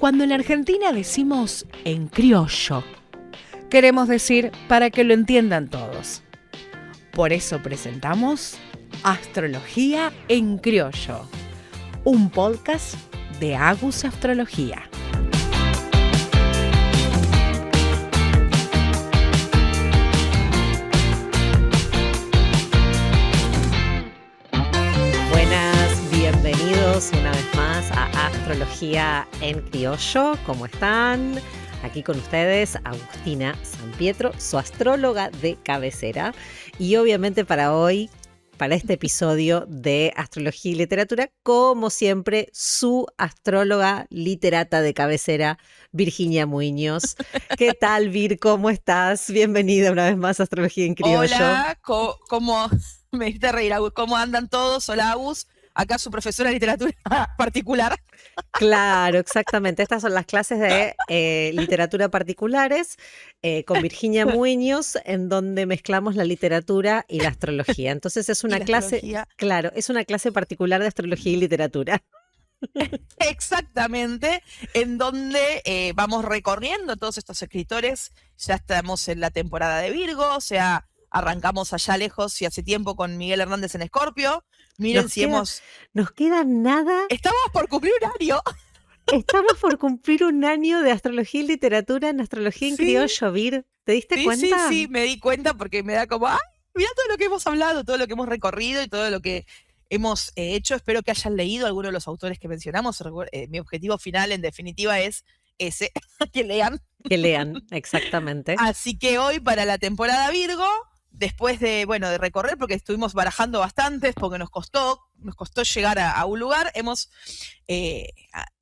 Cuando en Argentina decimos en criollo, queremos decir para que lo entiendan todos. Por eso presentamos Astrología en Criollo, un podcast de Agus Astrología. Buenas, bienvenidos una vez más a Astrología en Criollo. ¿Cómo están? Aquí con ustedes Agustina Sampietro, su astróloga de cabecera. Y obviamente para hoy, para este episodio de Astrología y Literatura, como siempre, su astróloga literata de cabecera, Virginia Muiños. ¿Qué tal, Vir? ¿Cómo estás? Bienvenida una vez más a Astrología en Criollo. Hola, ¿cómo me hiciste reír, Agus? ¿Cómo andan todos? Hola, Agus. Acá su profesora de literatura particular. Claro, exactamente. Estas son las clases de literatura particulares con Virginia Muiños, en donde mezclamos la literatura y la astrología. Entonces es una clase, claro, es una clase particular de astrología y literatura. Exactamente, en donde vamos recorriendo todos estos escritores. Ya estamos en la temporada de Virgo, o sea, arrancamos allá lejos y hace tiempo con Miguel Hernández en Escorpio. Miren nos queda nada. Estamos por cumplir un año. Estamos por cumplir un año de astrología y literatura en Astrología en Criollo, Vir. ¿Te diste cuenta? Sí, me di cuenta porque me da como, ¡ay! Mira todo lo que hemos hablado, todo lo que hemos recorrido y todo lo que hemos hecho. Espero que hayan leído alguno de los autores que mencionamos. Mi objetivo final, en definitiva, es ese, que lean. Que lean, exactamente. Así que hoy, para la temporada Virgo, después de recorrer, porque estuvimos barajando bastantes, porque nos costó llegar a un lugar,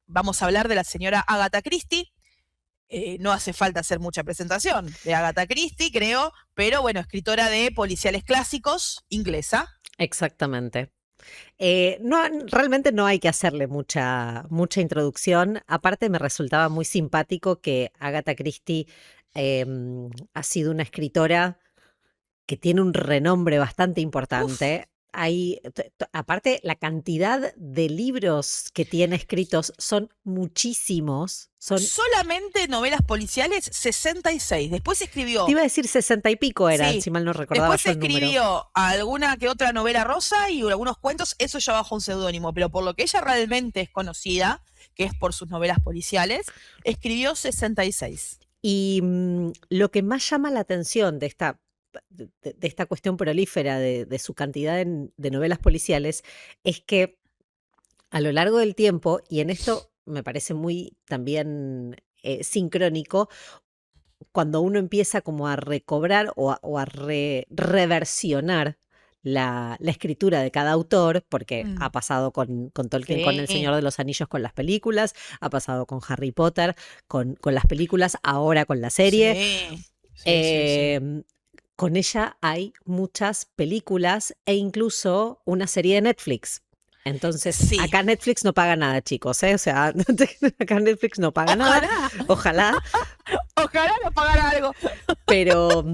vamos a hablar de la señora Agatha Christie. No hace falta hacer mucha presentación de Agatha Christie, creo, pero bueno, escritora de policiales clásicos, inglesa. Exactamente. Realmente no hay que hacerle mucha introducción. Aparte, me resultaba muy simpático que Agatha Christie ha sido una escritora que tiene un renombre bastante importante. Aparte, la cantidad de libros que tiene escritos son muchísimos. Solamente novelas policiales, 66. Después escribió... Te iba a decir 60 y pico eran, sí. Si mal no recordaba yo el número. Después escribió alguna que otra novela rosa y algunos cuentos, eso ya bajo un seudónimo, pero por lo que ella realmente es conocida, que es por sus novelas policiales, escribió 66. Y lo que más llama la atención de esta cuestión prolífera de su cantidad de novelas policiales es que a lo largo del tiempo, y en esto me parece muy también sincrónico, cuando uno empieza como a recobrar o a reversionar la escritura de cada autor, porque ha pasado con Tolkien, con El Señor de los Anillos, con las películas, ha pasado con Harry Potter, con las películas, ahora con la serie. Sí. Con ella hay muchas películas e incluso una serie de Netflix. Entonces, acá Netflix no paga nada, chicos, ¿eh? O sea, acá Netflix no paga nada. Ojalá. Ojalá nos pagara algo. Pero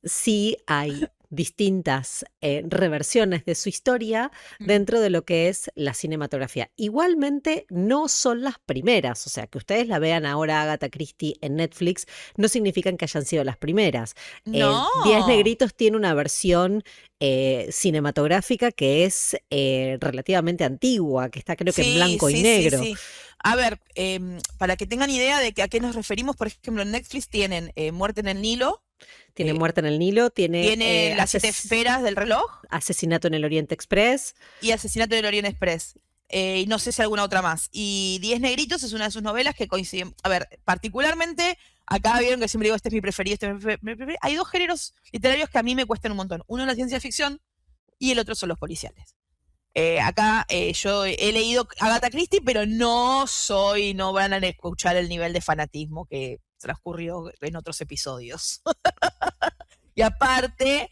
sí hay distintas reversiones de su historia dentro de lo que es la cinematografía. Igualmente no son las primeras, o sea, que ustedes la vean ahora Agatha Christie en Netflix no significan que hayan sido las primeras. No. 10 Negritos tiene una versión cinematográfica que es relativamente antigua, que está creo que en blanco y negro. Sí. A ver, para que tengan idea de a qué nos referimos, por ejemplo, en Netflix tienen Muerte en el Nilo. Tiene Muerte en el Nilo, tiene las 7 esferas del reloj. Asesinato en el Oriente Express. Y Asesinato en el Oriente Express. Y no sé si alguna otra más. Y 10 Negritos es una de sus novelas que coinciden. A ver, particularmente, acá vieron que siempre digo, este es mi preferido, Hay dos géneros literarios que a mí me cuestan un montón. Uno es la ciencia ficción y el otro son los policiales. Acá yo he leído Agatha Christie, pero no van a escuchar el nivel de fanatismo que transcurrió en otros episodios. Y aparte,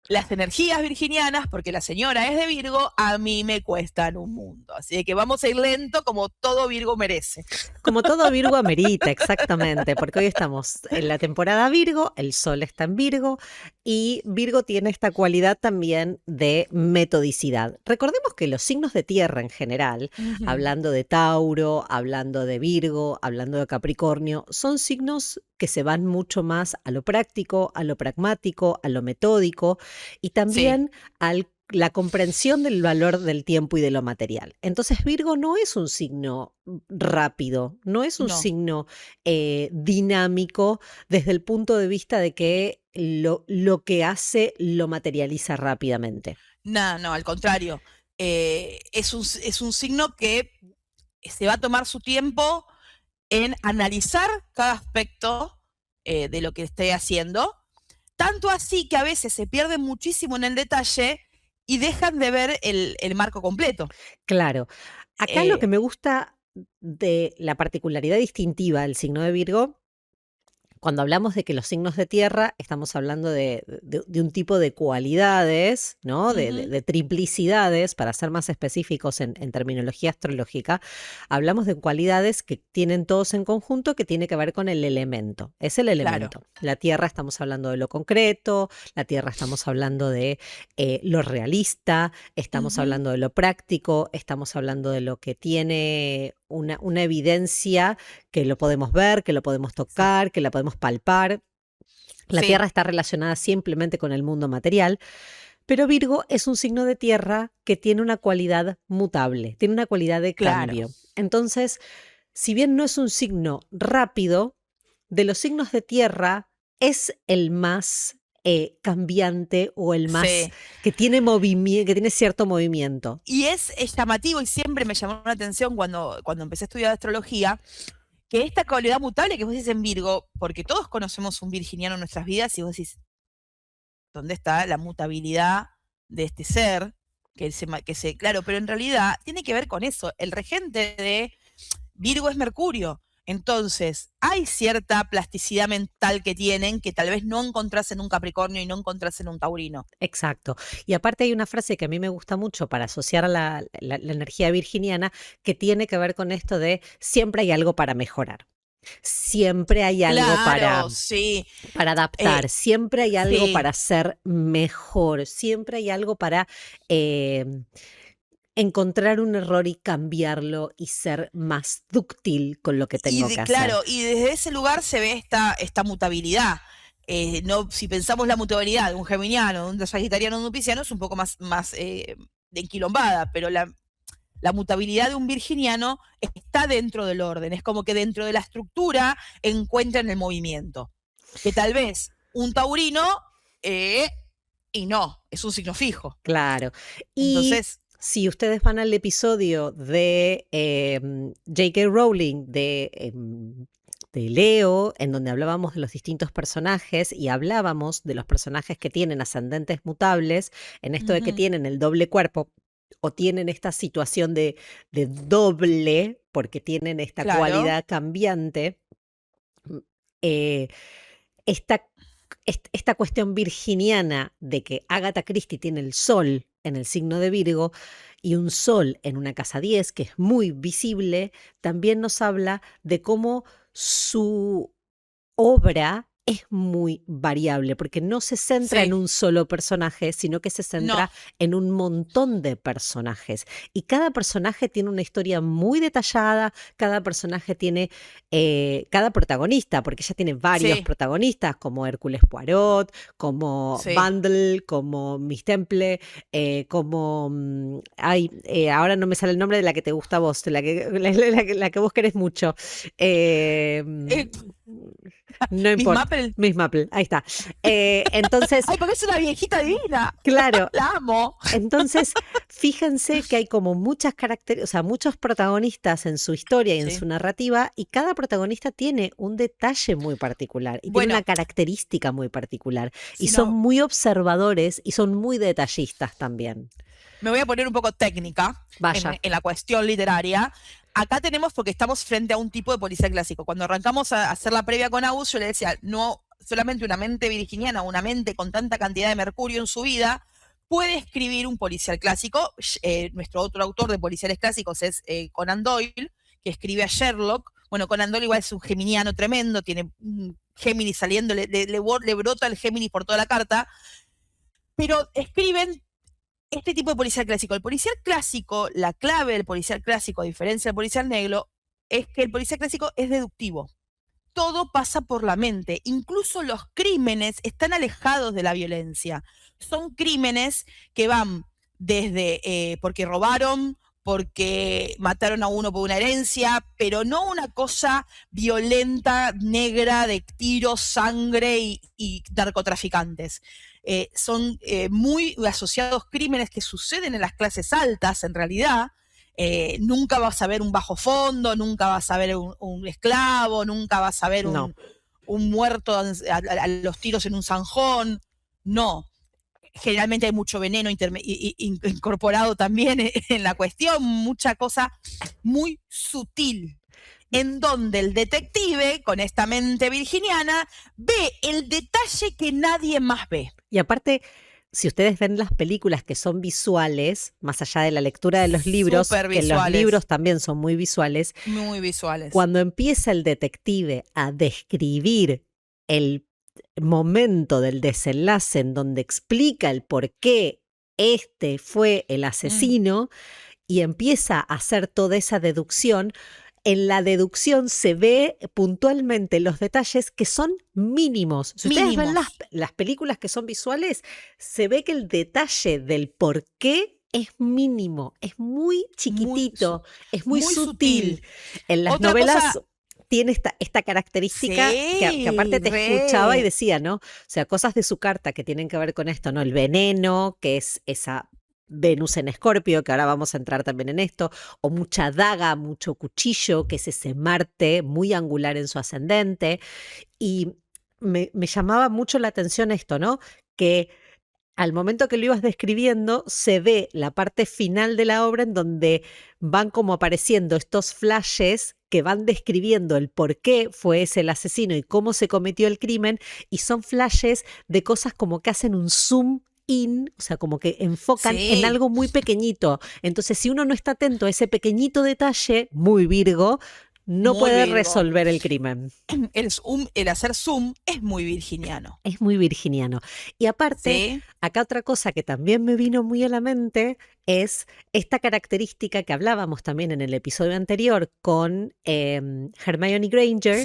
las energías virginianas, porque la señora es de Virgo, a mí me cuestan un mundo. Así que vamos a ir lento como todo Virgo merece. Como todo Virgo amerita, exactamente, porque hoy estamos en la temporada Virgo, el Sol está en Virgo y Virgo tiene esta cualidad también de metodicidad. Recordemos que los signos de tierra en general, hablando de Tauro, hablando de Virgo, hablando de Capricornio, son signos que se van mucho más a lo práctico, a lo pragmático, a lo metódico y también al la comprensión del valor del tiempo y de lo material. Entonces Virgo no es un signo rápido, no es un No. signo dinámico desde el punto de vista de que lo que hace lo materializa rápidamente. No, al contrario. Es un signo que se va a tomar su tiempo en analizar cada aspecto de lo que esté haciendo, tanto así que a veces se pierde muchísimo en el detalle y dejan de ver el marco completo. Claro. Acá lo que me gusta de la particularidad distintiva del signo de Virgo, cuando hablamos de que los signos de tierra, estamos hablando de un tipo de cualidades, ¿no? De triplicidades, para ser más específicos en terminología astrológica. Hablamos de cualidades que tienen todos en conjunto, que tiene que ver con el elemento. Es el elemento. Claro. La tierra estamos hablando de lo concreto, la tierra estamos hablando de lo realista, estamos hablando de lo práctico, estamos hablando de lo que tiene una evidencia que lo podemos ver, que lo podemos tocar, que la podemos palpar. La tierra está relacionada simplemente con el mundo material, pero Virgo es un signo de tierra que tiene una cualidad mutable, tiene una cualidad de cambio. Entonces, si bien no es un signo rápido, de los signos de tierra es el más cambiante o el más que tiene movimiento, que tiene cierto movimiento. Y es llamativo y siempre me llamó la atención cuando empecé a estudiar astrología, que esta cualidad mutable que vos decís en Virgo, porque todos conocemos un virginiano en nuestras vidas y vos decís, ¿dónde está la mutabilidad de este ser? Claro, pero en realidad tiene que ver con eso. El regente de Virgo es Mercurio. Entonces, hay cierta plasticidad mental que tienen que tal vez no encontrás en un Capricornio y no encontrás en un Taurino. Exacto. Y aparte hay una frase que a mí me gusta mucho para asociar a la energía virginiana que tiene que ver con esto de siempre hay algo para mejorar. Siempre hay algo para adaptar, siempre hay algo para ser mejor, siempre hay algo para encontrar un error y cambiarlo y ser más dúctil con lo que tengo que hacer. Claro, y desde ese lugar se ve esta mutabilidad. No, si pensamos la mutabilidad de un geminiano, de un sagitariano, de un pisciano, es un poco más de enquilombada, pero la mutabilidad de un virginiano está dentro del orden, es como que dentro de la estructura encuentran el movimiento. Que tal vez un taurino, y no, es un signo fijo. Claro. Entonces, si ustedes van al episodio de J.K. Rowling de Leo, en donde hablábamos de los distintos personajes y hablábamos de los personajes que tienen ascendentes mutables, en esto de que tienen el doble cuerpo o tienen esta situación de doble, porque tienen esta cualidad cambiante, esta cuestión virginiana de que Agatha Christie tiene el sol en el signo de Virgo y un sol en una casa 10 que es muy visible, también nos habla de cómo su obra es muy variable, porque no se centra en un solo personaje, sino que se centra en un montón de personajes. Y cada personaje tiene una historia muy detallada, cada personaje tiene, cada protagonista, porque ella tiene varios protagonistas, como Hércules Poirot, como Bundle, como Miss Temple, como... ahora no me sale el nombre de la que te gusta a vos, la que vos querés mucho. No importa. Miss Maple, ahí está. Entonces. ¡Ay, porque es una viejita divina! Claro. La amo. Entonces, fíjense que hay como muchas características, o sea, muchos protagonistas en su historia y en su narrativa, y cada protagonista tiene un detalle muy particular y tiene una característica muy particular. Y son muy observadores y son muy detallistas también. Me voy a poner un poco técnica en la cuestión literaria. Acá tenemos, porque estamos frente a un tipo de policía clásico. Cuando arrancamos a hacer la previa con Agus, yo le decía, no solamente una mente virginiana, una mente con tanta cantidad de mercurio en su vida, puede escribir un policial clásico. Nuestro otro autor de policiales clásicos es Conan Doyle, que escribe a Sherlock. Bueno, Conan Doyle igual es un geminiano tremendo, tiene un Géminis saliendo, le brota el Géminis por toda la carta, pero escriben este tipo de policial clásico. El policial clásico, la clave del policial clásico, a diferencia del policial negro, es que el policial clásico es deductivo. Todo pasa por la mente. Incluso los crímenes están alejados de la violencia. Son crímenes que van desde porque robaron, porque mataron a uno por una herencia, pero no una cosa violenta, negra, de tiros, sangre y narcotraficantes. Son muy asociados crímenes que suceden en las clases altas, en realidad. Nunca vas a ver un bajo fondo, nunca vas a ver un esclavo, nunca vas a ver un muerto a los tiros en un zanjón. No. Generalmente hay mucho veneno incorporado también en la cuestión, mucha cosa muy sutil, en donde el detective, con esta mente virginiana, ve el detalle que nadie más ve. Y aparte, si ustedes ven las películas que son visuales, más allá de la lectura de los libros, que los libros también son muy visuales. Muy visuales. Cuando empieza el detective a describir el momento del desenlace en donde explica el por qué este fue el asesino y empieza a hacer toda esa deducción, en la deducción se ve puntualmente los detalles que son mínimos. Si ustedes ven las películas que son visuales, se ve que el detalle del por qué es mínimo, es muy chiquitito, es muy sutil. En las novelas tiene esta característica que aparte te escuchaba y decía, ¿no? O sea, cosas de su carta que tienen que ver con esto, ¿no? El veneno, que es esa Venus en Escorpio, que ahora vamos a entrar también en esto, o mucha daga, mucho cuchillo, que es ese Marte muy angular en su ascendente. Y me llamaba mucho la atención esto, ¿no? Que al momento que lo ibas describiendo, se ve la parte final de la obra en donde van como apareciendo estos flashes que van describiendo el por qué fue ese el asesino y cómo se cometió el crimen, y son flashes de cosas como que hacen un zoom in, o sea, como que enfocan en algo muy pequeñito. Entonces, si uno no está atento a ese pequeñito detalle, muy Virgo, no puede resolver el crimen. El hacer zoom es muy virginiano. Es muy virginiano. Y aparte, acá otra cosa que también me vino muy a la mente es esta característica que hablábamos también en el episodio anterior con Hermione Granger,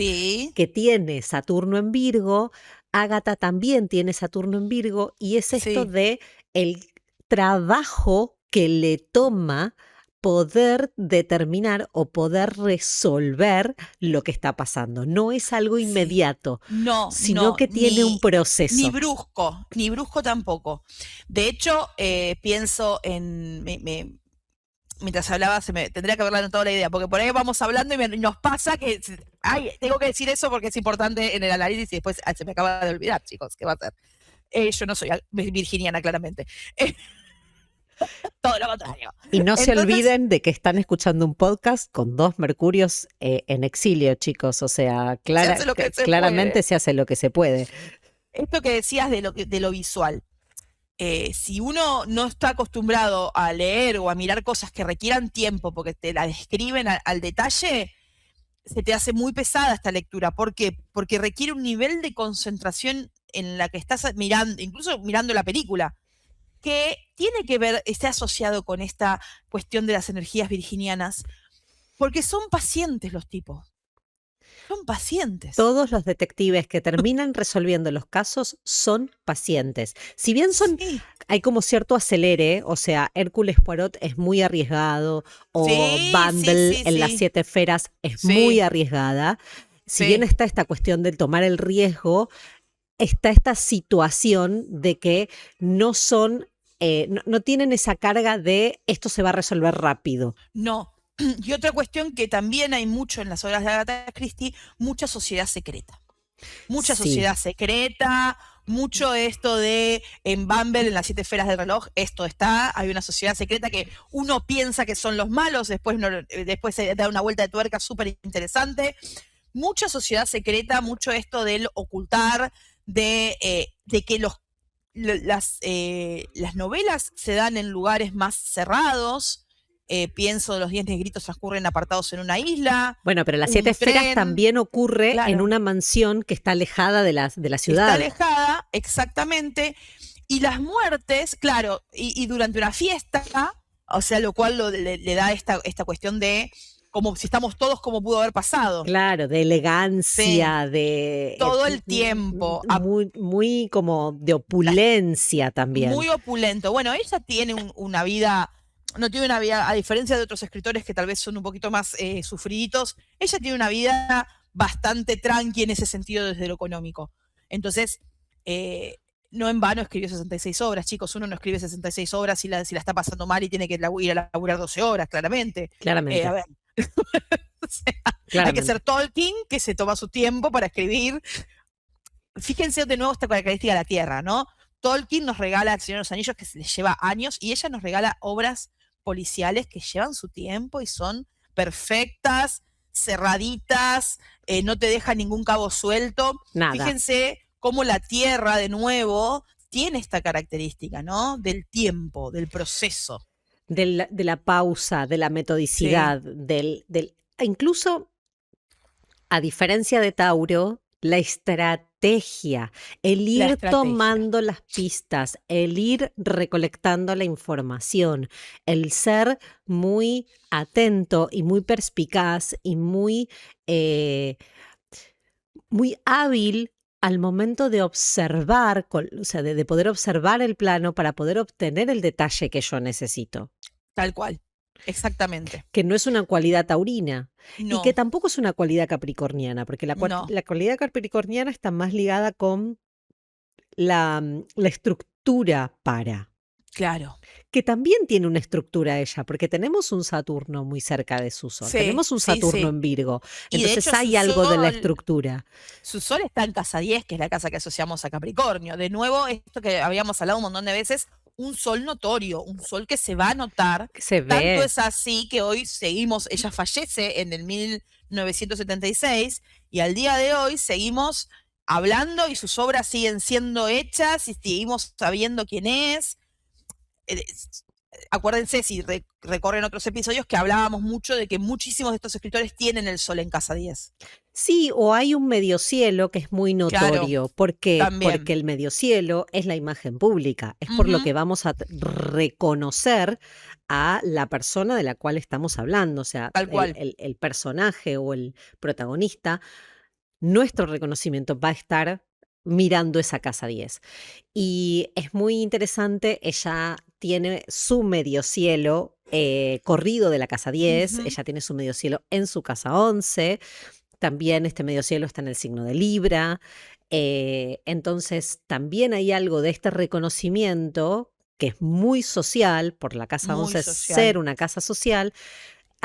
que tiene Saturno en Virgo. Agatha también tiene Saturno en Virgo, y es esto de el trabajo que le toma poder determinar o poder resolver lo que está pasando. No es algo inmediato, sino que tiene un proceso. Ni brusco tampoco. De hecho, pienso en... mientras hablaba, tendría que haberle anotado la idea, porque por ahí vamos hablando y nos pasa que tengo que decir eso porque es importante en el análisis y después se me acaba de olvidar, chicos, ¿qué va a hacer? Yo no soy virginiana, claramente. Todo lo contrario. Y no se olviden de que están escuchando un podcast con 2 Mercurios en exilio, chicos. O sea, claramente se hace lo que se puede. Esto que decías de lo visual. Si uno no está acostumbrado a leer o a mirar cosas que requieran tiempo porque te la describen al detalle, se te hace muy pesada esta lectura. ¿Por qué? Porque requiere un nivel de concentración en la que estás mirando, incluso mirando la película, que tiene que ver, está asociado con esta cuestión de las energías virginianas, porque son pacientes los tipos. Son pacientes. Todos los detectives que terminan resolviendo los casos son pacientes. Si bien hay como cierto acelere, o sea, Hércules Poirot es muy arriesgado, o Bundle en las 7 esferas es muy arriesgada. Si bien está esta cuestión de tomar el riesgo, está esta situación de que no son, no tienen esa carga de esto se va a resolver rápido. No. Y otra cuestión que también hay mucho en las obras de Agatha Christie, mucha sociedad secreta. Mucha sociedad secreta, mucho esto de en Bumble, en las 7 esferas del reloj, esto está, hay una sociedad secreta que uno piensa que son los malos, después se da una vuelta de tuerca súper interesante. mucha sociedad secreta, mucho esto del ocultar, de que las novelas se dan en lugares más cerrados. Pienso, los 10 negritos transcurren apartados en una isla. Bueno, pero las 7 esferas también ocurre en una mansión que está alejada de la ciudad. Está alejada, exactamente. Y las muertes, claro, y durante una fiesta, o sea, lo cual le da esta cuestión de como si estamos todos como pudo haber pasado. Claro, de elegancia, de... todo el tiempo. Muy como de opulencia también. Muy opulento. Bueno, ella tiene una vida... No tiene una vida, a diferencia de otros escritores que tal vez son un poquito más sufriditos, ella tiene una vida bastante tranqui en ese sentido desde lo económico. Entonces, no en vano escribió 66 obras, chicos. Uno no escribe 66 obras si la está pasando mal y tiene que ir a laburar 12 horas, claramente. Claramente. A ver. O sea, hay que ser Tolkien, que se toma su tiempo para escribir. Fíjense de nuevo esta característica de la Tierra, ¿no? Tolkien nos regala El Señor de los Anillos, que les lleva años, y ella nos regala obras policiales que llevan su tiempo y son perfectas, cerraditas, no te deja ningún cabo suelto. Nada. Fíjense cómo la Tierra, de nuevo, tiene esta característica, ¿no? Del tiempo, del proceso. De la pausa, de la metodicidad, incluso, a diferencia de Tauro, la estrategia, el ir tomando las pistas, el ir recolectando la información, el ser muy atento y muy perspicaz y muy hábil al momento de observar, o sea, de poder observar el plano para poder obtener el detalle que yo necesito. Tal cual. Exactamente. Que no es una cualidad taurina. No. Y que tampoco es una cualidad capricorniana, porque la cualidad capricorniana está más ligada con la estructura para. Claro. Que también tiene una estructura ella, porque tenemos un Saturno muy cerca de su Sol. Tenemos un Saturno en Virgo. Entonces hecho, hay algo de la estructura. Su Sol está en casa 10, que es la casa que asociamos a Capricornio. De nuevo, esto que habíamos hablado un montón de veces, un Sol notorio, un Sol que se va a notar. Se ve. Tanto es así que hoy seguimos, ella fallece en el 1976 y al día de hoy seguimos hablando y sus obras siguen siendo hechas y seguimos sabiendo quién es. Acuérdense, si recorren otros episodios, que hablábamos mucho de que muchísimos de estos escritores tienen el Sol en casa 10. Sí, o hay un mediocielo que es muy notorio. Claro, ¿Por qué? también. Porque el mediocielo es la imagen pública. Es por lo que vamos a reconocer a la persona de la cual estamos hablando. O sea, Tal cual. El personaje o el protagonista, nuestro reconocimiento va a estar mirando esa casa 10. Y es muy interesante, ella tiene su mediocielo corrido de la casa 10, ella tiene su mediocielo en su casa 11, también este mediocielo está en el signo de Libra, entonces también hay algo de este reconocimiento que es muy social, por la casa 11 ser una casa social,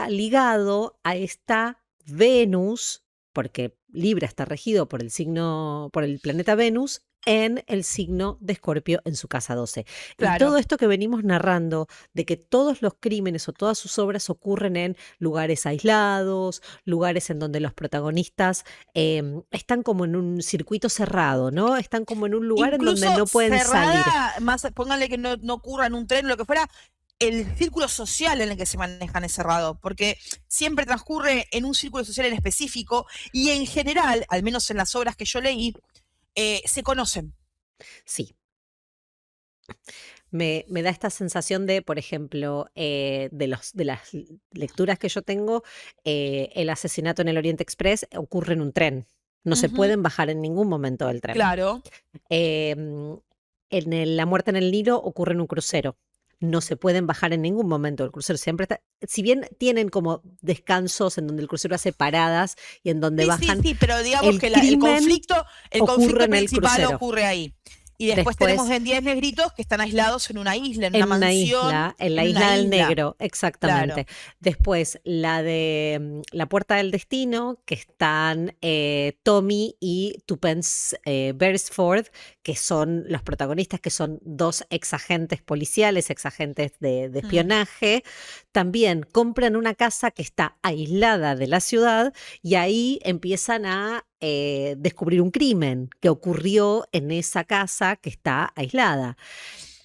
ligado a esta Venus, porque Libra está regido por el planeta Venus, en el signo de Escorpio en su casa 12. Claro. Y todo esto que venimos narrando, de que todos los crímenes o todas sus obras ocurren en lugares aislados, lugares en donde los protagonistas están como en un circuito cerrado, ¿no? Están como en un lugar incluso en donde no pueden salir. Más, pónganle que no ocurra en un tren o lo que fuera, el círculo social en el que se manejan es cerrado, porque siempre transcurre en un círculo social en específico y en general, al menos en las obras que yo leí, se conocen. Sí. Me da esta sensación de, por ejemplo, de las lecturas que yo tengo, el asesinato en el Oriente Express ocurre en un tren. No se pueden bajar en ningún momento del tren. Claro. La muerte en el Nilo ocurre en un crucero. No se pueden bajar en ningún momento del crucero. Siempre está, si bien tienen como descansos en donde el crucero hace paradas y en donde bajan. Sí, pero digamos que el conflicto principal ocurre ahí. Y después tenemos en 10 negritos que están aislados en una isla, en una una mansión. isla, en la en isla una del isla. Negro, exactamente. Claro. Después la de La Puerta del Destino, que están Tommy y Tuppence Beresford, que son los protagonistas, que son dos exagentes policiales, exagentes de espionaje. También compran una casa que está aislada de la ciudad y ahí empiezan a descubrir un crimen que ocurrió en esa casa que está aislada.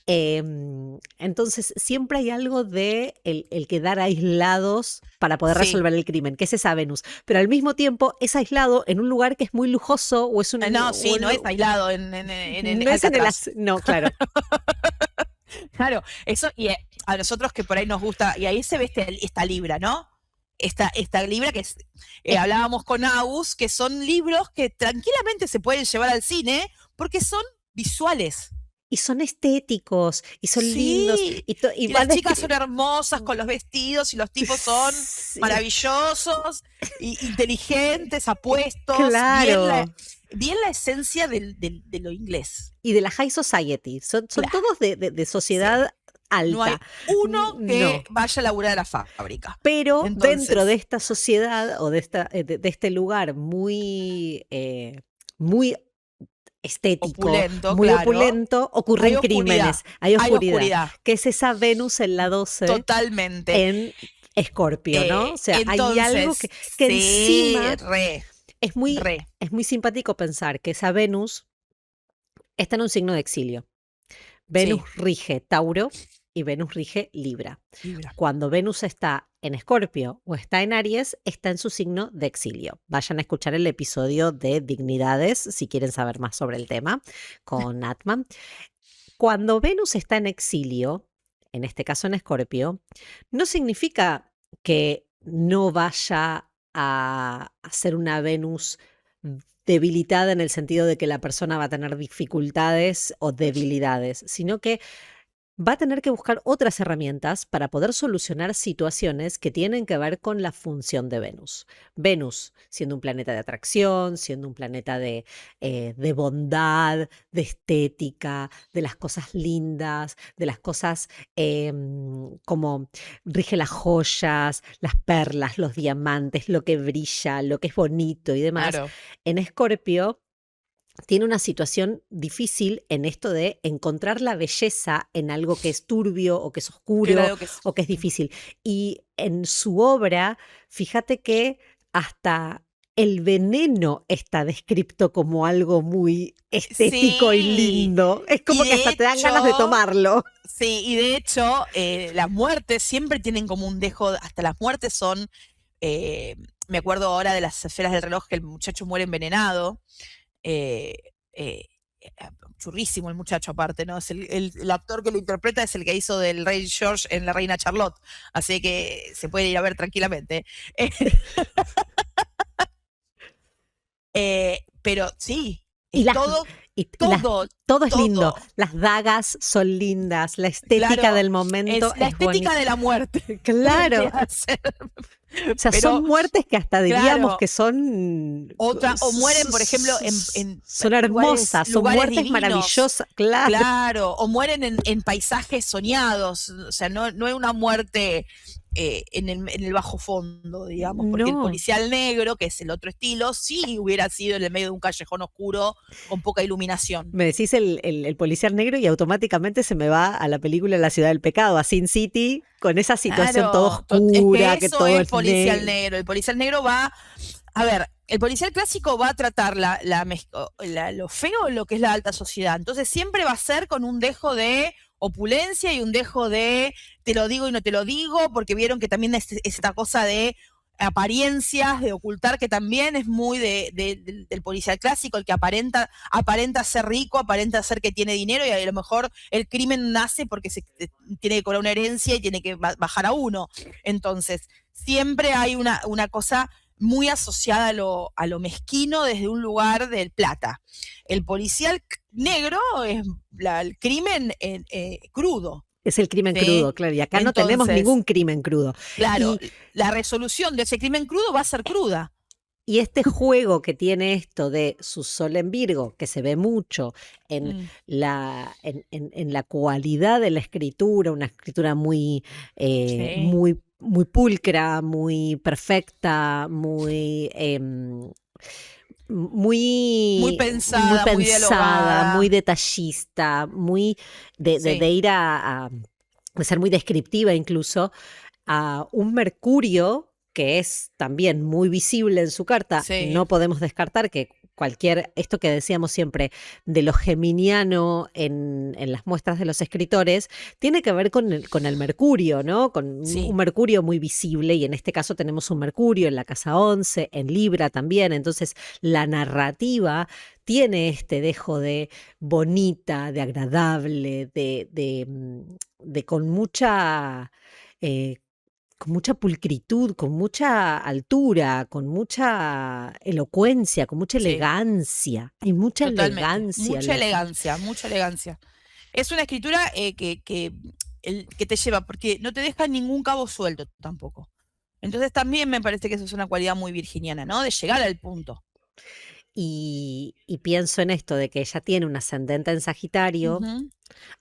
Entonces siempre hay algo de el quedar aislados para poder Sí. resolver el crimen, que es esa Venus, pero al mismo tiempo es aislado en un lugar que es muy lujoso o es un... No, sí, no es aislado en no es en el... Alcatraz. No, claro. Claro, eso, y a nosotros que por ahí nos gusta, y ahí se ve esta libra, ¿no? Esta libra que es, hablábamos con Agus, que son libros que tranquilamente se pueden llevar al cine porque son visuales. Y son estéticos, y son lindos. Sí, Y y las chicas son hermosas con los vestidos y los tipos son Sí. maravillosos, inteligentes, apuestos, Claro. bien la esencia de lo inglés. Y de la high society. Son Claro. todos de sociedad alta. No hay uno que vaya a laburar a la fábrica. Pero Entonces, dentro de esta sociedad o de este lugar muy, muy estético, opulento, muy claro, opulento, ocurren hay oscuridad, crímenes. Hay hay oscuridad. oscuridad. Que es esa Venus en la 12 Totalmente. en Escorpio, ¿no? O sea, entonces, hay algo que sí, encima es muy simpático pensar que esa Venus está en un signo de exilio. Venus rige Tauro y Venus rige Libra. Cuando Venus está en Escorpio o está en Aries, está en su signo de exilio. Vayan a escuchar el episodio de Dignidades si quieren saber más sobre el tema con Atman. Cuando Venus está en exilio, en este caso en Escorpio, no significa que no vaya a ser una Venus debilitada en el sentido de que la persona va a tener dificultades o debilidades, sino que va a tener que buscar otras herramientas para poder solucionar situaciones que tienen que ver con la función de Venus. Venus siendo un planeta de atracción, siendo un planeta de bondad, de estética, de las cosas lindas, de las cosas como rige las joyas, las perlas, los diamantes, lo que brilla, lo que es bonito y demás. Claro. En Escorpio tiene una situación difícil en esto de encontrar la belleza en algo que es turbio o que es oscuro o que es difícil. Y en su obra, fíjate que hasta el veneno está descrito como algo muy estético y lindo. Es como que hasta te dan ganas de tomarlo. Sí, y de hecho, las muertes siempre tienen como un dejo, hasta las muertes son, me acuerdo ahora de las esferas del reloj que el muchacho muere envenenado. Churrísimo el muchacho aparte, ¿no? Es el actor que lo interpreta es el que hizo del Rey George en La Reina Charlotte, así que se puede ir a ver tranquilamente. Pero sí, todo es lindo. Las dagas son lindas, la estética del momento es la estética bonita. de la muerte. Claro. O sea, son muertes que hasta diríamos que son... o mueren, por ejemplo, son hermosas, son muertes divinos, maravillosas. Claro, o mueren en paisajes soñados. O sea, no es una muerte en el bajo fondo, digamos, porque el policial negro, que es el otro estilo, sí hubiera sido en el medio de un callejón oscuro con poca iluminación. Me decís el policial negro y automáticamente se me va a la película La Ciudad del Pecado, a Sin City, con esa situación toda oscura, que todo es policial negro. El policial negro va, a ver, el policial clásico va a tratar lo feo de lo que es la alta sociedad. Entonces siempre va a ser con un dejo de opulencia y un dejo de te lo digo y no te lo digo, porque vieron que también es esta cosa de apariencias, de ocultar, que también es muy del policial clásico, el que aparenta ser rico, aparenta ser que tiene dinero, y a lo mejor el crimen nace porque se tiene que cobrar una herencia y tiene que bajar a uno. Entonces, siempre hay una cosa muy asociada a lo mezquino desde un lugar del plata. El policial negro es el crimen crudo. Es el crimen crudo, claro, y acá no tenemos ningún crimen crudo. Claro, la resolución de ese crimen crudo va a ser cruda. Y este juego que tiene esto de su sol en Virgo, que se ve mucho en en la cualidad de la escritura, una escritura muy, Sí. muy pulcra, muy perfecta, Muy pensada, muy dialogada. muy detallista, muy Sí. de ir de ser muy descriptiva incluso, a un Mercurio que es también muy visible en su carta. Sí. No podemos descartar que esto que decíamos siempre de lo geminiano en las muestras de los escritores, tiene que ver con el Mercurio, ¿no? Con Sí. un Mercurio muy visible, y en este caso tenemos un Mercurio en la casa 11, en Libra también. Entonces la narrativa tiene este dejo de bonita, de agradable, de con mucha pulcritud, con mucha altura, con mucha elocuencia, con mucha Sí. elegancia. Hay mucha Totalmente. elegancia. Mucha elegancia, mucha elegancia. Es una escritura que te lleva, porque no te deja ningún cabo suelto tampoco. Entonces también me parece que eso es una cualidad muy virginiana, ¿no? De llegar al punto. Y pienso en esto de que ella tiene un ascendente en Sagitario. Ujú.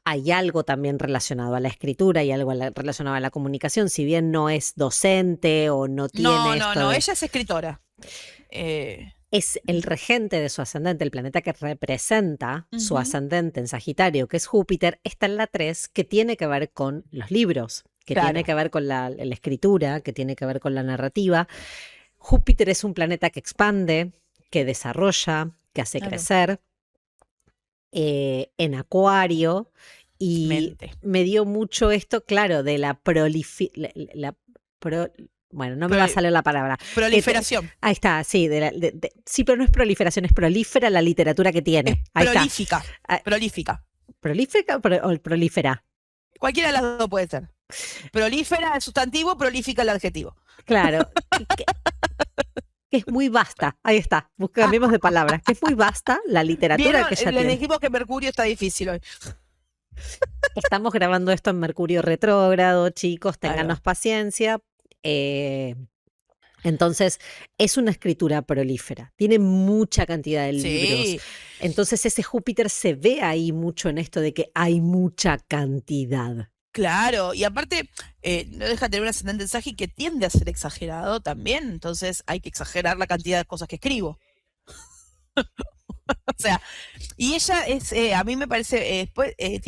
Hay algo también relacionado a la escritura y algo relacionado a la comunicación, si bien no es docente o no tiene No, esto de... ella es escritora. Es el regente de su ascendente, el planeta que representa su Ujú. ascendente en Sagitario, que es Júpiter, está en la 3, que tiene que ver con los libros, que Claro. tiene que ver con la escritura, que tiene que ver con la narrativa. Júpiter es un planeta que expande, que desarrolla, que hace Claro. crecer, en Acuario, y Mente. me dio mucho esto, claro, de la bueno, no me va a salir la palabra. Proliferación. Ahí está, sí, sí, pero no es proliferación, es prolífera la literatura que tiene. Es Ahí está. prolífica. Prolífica. ¿Prolífica o prolífera? Cualquiera de las dos puede ser. Prolífera el sustantivo, prolífica el adjetivo. Claro. Que es muy vasta. Ahí está. Cambiemos de palabras. Que es muy vasta la literatura ¿Vieron? que ella Les tiene. dijimos que Mercurio está difícil hoy. Estamos grabando esto en Mercurio retrógrado, chicos, téngannos Claro. paciencia. Entonces, es una escritura prolífera, tiene mucha cantidad de libros. Sí. Entonces, ese Júpiter se ve ahí mucho en esto de que hay mucha cantidad. Claro, y aparte, no deja de tener un ascendente en Sagi que tiende a ser exagerado también, entonces hay que exagerar la cantidad de cosas que escribo. O sea, y ella es, a mí me parece, después ella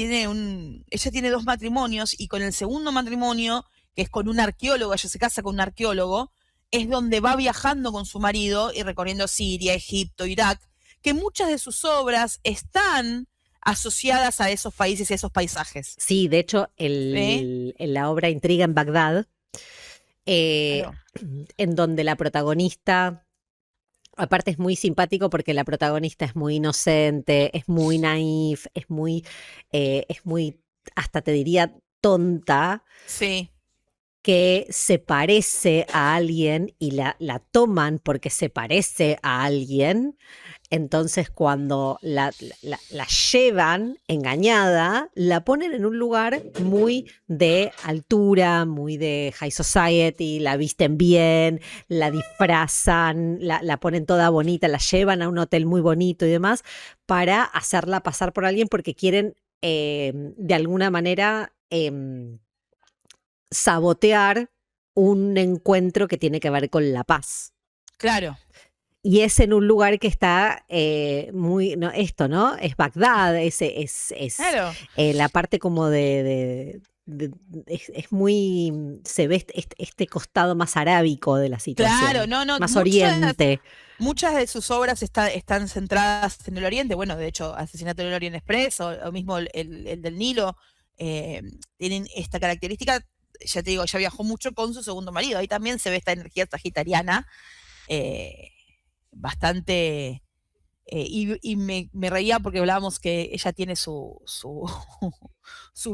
tiene 2 matrimonios, y con el segundo matrimonio, que es con un arqueólogo, ella se casa con un arqueólogo, es donde va viajando con su marido y recorriendo Siria, Egipto, Irak, que muchas de sus obras están asociadas a esos países y a esos paisajes. Sí, de hecho, en la obra Intriga en Bagdad, Claro. en donde la protagonista, aparte es muy simpático porque la protagonista es muy inocente, es muy naif, es muy, hasta te diría, tonta, Sí. que se parece a alguien y la toman porque se parece a alguien. Entonces, cuando la llevan engañada, la ponen en un lugar muy de altura, muy de high society, la visten bien, la disfrazan, la ponen toda bonita, la llevan a un hotel muy bonito y demás, para hacerla pasar por alguien porque quieren, de alguna manera, sabotear un encuentro que tiene que ver con la paz. Claro. Y es en un lugar que está muy, ¿no? Esto, ¿no? Es Bagdad, es Claro. la parte como es muy, se ve este costado más arábico de la situación. Claro, no, más oriente. Muchas de sus obras están centradas en el Oriente. Bueno, de hecho, Asesinato en el Orient Express o mismo el del Nilo tienen esta característica. Ya te digo, ella viajó mucho con su segundo marido. Ahí también se ve esta energía sagitariana bastante. Y me reía porque hablábamos que ella tiene su